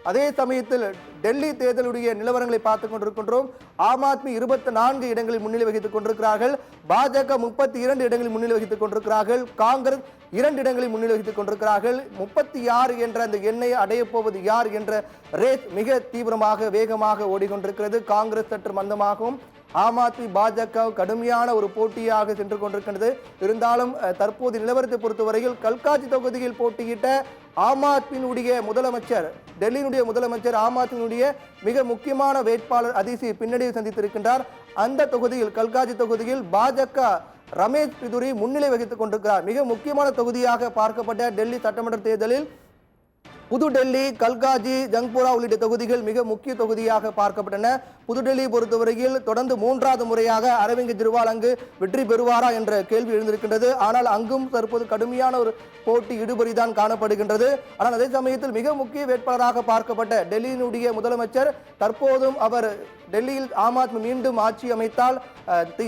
அதே சமயத்தில் டெல்லி தேர்தலுடைய நிலவரங்களை பார்த்துக் கொண்டிருக்கின்றோம். ஆம் ஆத்மி 24 இடங்களில் முன்னிலை வகித்துக் கொண்டிருக்கிறார்கள். பாஜக 32 இடங்களில் முன்னிலை வகித்துக் கொண்டிருக்கிறார்கள். காங்கிரஸ் 2 இடங்களில் முன்னிலை வகித்துக் கொண்டிருக்கிறார்கள். 36 என்ற அந்த எண்ணை அடைய போவது யார் என்ற ரேஸ் மிக தீவிரமாக வேகமாக ஓடிக்கொண்டிருக்கிறது. காங்கிரஸ் சற்று மந்தமாகவும் ஆம் ஆத்மி பாஜக கடுமையான ஒரு போட்டியாக சென்று கொண்டிருக்கிறது. இருந்தாலும் தற்போது நிலவரத்தை பொறுத்தவரையில் கல்காஜி தொகுதியில் போட்டியிட்ட ஆம் ஆத்மியினுடைய முதலமைச்சர், டெல்லியினுடைய முதலமைச்சர் ஆம் ஆத்மியினுடைய மிக முக்கியமான வேட்பாளர் அதிசி பின்னடைவை சந்தித்திருக்கின்றார். அந்த தொகுதியில் கல்காஜி தொகுதியில் பாஜக ரமேஷ் பிதுரி முன்னிலை வகித்துக் கொண்டிருக்கிறார். மிக முக்கியமான தொகுதியாக பார்க்கப்பட்ட டெல்லி சட்டமன்ற தேர்தலில் புதுடெல்லி, கல்காஜி, ஜங்பூரா உள்ளிட்ட தொகுதிகள் மிக முக்கிய தொகுதியாக பார்க்கப்பட்டன. புதுடெல்லியை பொறுத்தவரையில் தொடர்ந்து 3வது முறையாக அரவிந்த் கெஜ்ரிவால் அங்கு வெற்றி பெறுவாரா என்ற கேள்வி எழுந்திருக்கின்றது. ஆனால் அங்கும் தற்போது கடுமையான ஒரு போட்டி இடுபறிதான் காணப்படுகின்றது. ஆனால் அதே சமயத்தில் மிக முக்கிய வேட்பாளராக பார்க்கப்பட்ட டெல்லியினுடைய முதலமைச்சர் தற்போதும் அவர் டெல்லியில் ஆம் ஆத்மி மீண்டும் ஆட்சி அமைத்தால்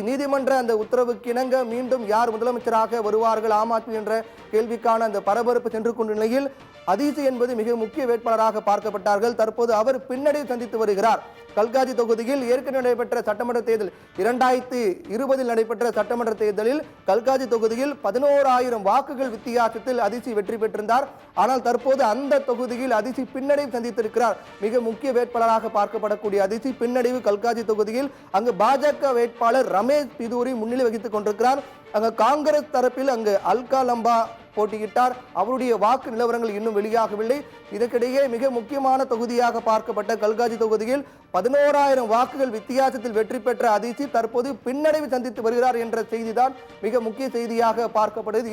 நீதிமன்ற அந்த உத்தரவுக்கு இணங்க மீண்டும் யார் முதலமைச்சராக வருவார்கள் ஆம் ஆத்மி என்ற கேள்விக்கான அந்த பரபரப்பு சென்று கொண்ட நிலையில் அதிசி என்பது மிக முக்கிய வேட்பாளராக பார்க்கப்பட்டார்கள். தற்போது அவர் பின்னடைவு சந்தித்து வருகிறார். கல்காஜி தொகுதியில் ஏற்கனவே நடைபெற்ற சட்டமன்ற தேர்தல் 2020 நடைபெற்ற சட்டமன்ற தேர்தலில் கல்காஜி தொகுதியில் 11,000 வாக்குகள் வித்தியாசத்தில் அதிசி வெற்றி பெற்றிருந்தார். ஆனால் தற்போது அந்த தொகுதியில் அதிசி பின்னடைவு சந்தித்திருக்கிறார். மிக முக்கிய வேட்பாளராக பார்க்கப்படக்கூடிய அதிசி பின்னடைவு கல்காஜி தொகுதியில் அங்கு பாஜக வேட்பாளர் ரமேஷ் பிதுரி முன்னிலை வகித்துக் கொண்டிருக்கிறார். அங்கு காங்கிரஸ் தரப்பில் அங்கு அல்கா லம்பா போட்டியிட்டார். அவருடைய வாக்கு நிலவரங்கள் இன்னும் வெளியாகவில்லை. இதற்கிடையே மிக முக்கியமான தொகுதியாக பார்க்கப்பட்ட கல்காஜி தொகுதியில் 11,000 வாக்குகள் வித்தியாசத்தில் வெற்றி பெற்ற அதிசி தற்போது பின்னடைவு சந்தித்து வருகிறார் என்ற செய்திதான் மிக முக்கிய செய்தியாக பார்க்கப்படுகிறது.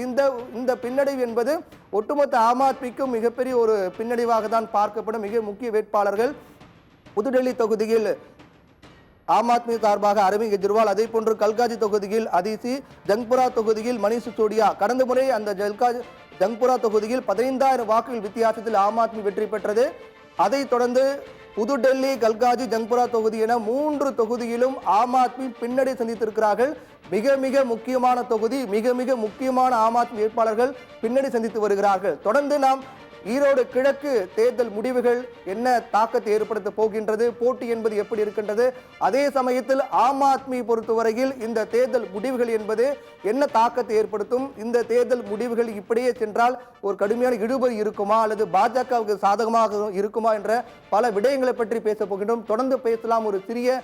இந்த பின்னடைவு என்பது ஒட்டுமொத்த ஆம் ஆத்மிக்கும் மிகப்பெரிய ஒரு பின்னடைவாக தான் பார்க்கப்படும். மிக முக்கிய வேட்பாளர்கள் புதுடெல்லி தொகுதியில் ஆம் ஆத்மி சார்பாக அரவிந்த் கெஜ்ரிவால், அதே போன்று கல்காஜி தொகுதியில் அதிசி, ஜங்புரா தொகுதியில் மணிஷ் சிசோடியா. கடந்த முறை அந்த ஜங்புரா தொகுதியில் 15,000 வாக்குகள் வித்தியாசத்தில் ஆம் ஆத்மி வெற்றி பெற்றது. அதைத் தொடர்ந்து புதுடெல்லி, கல்காஜி, ஜங்புரா தொகுதி என 3 தொகுதியிலும் ஆம் ஆத்மி பின்னடைவு சந்தித்திருக்கிறார்கள். மிக மிக முக்கியமான தொகுதி, மிக மிக முக்கியமான ஆம் ஆத்மி வேட்பாளர்கள் பின்னடைவு சந்தித்து வருகிறார்கள். தொடர்ந்து நாம் ஈரோடு கிழக்கு தேர்தல் முடிவுகள் என்ன தாக்கத்தை ஏற்படுத்த போகின்றது, போட்டி என்பது எப்படி இருக்கின்றது, அதே சமயத்தில் ஆம் ஆத்மி பொறுத்தவரையில் இந்த தேர்தல் முடிவுகள் என்பது என்ன தாக்கத்தை ஏற்படுத்தும், இந்த தேர்தல் முடிவுகள் இப்படியே சென்றால் ஒரு கடுமையான இழுபறி இருக்குமா அல்லது பாஜகவுக்கு சாதகமாக இருக்குமா என்ற பல விடயங்களை பற்றி பேச போகின்றோம். தொடர்ந்து பேசலாம். ஒரு சிறிய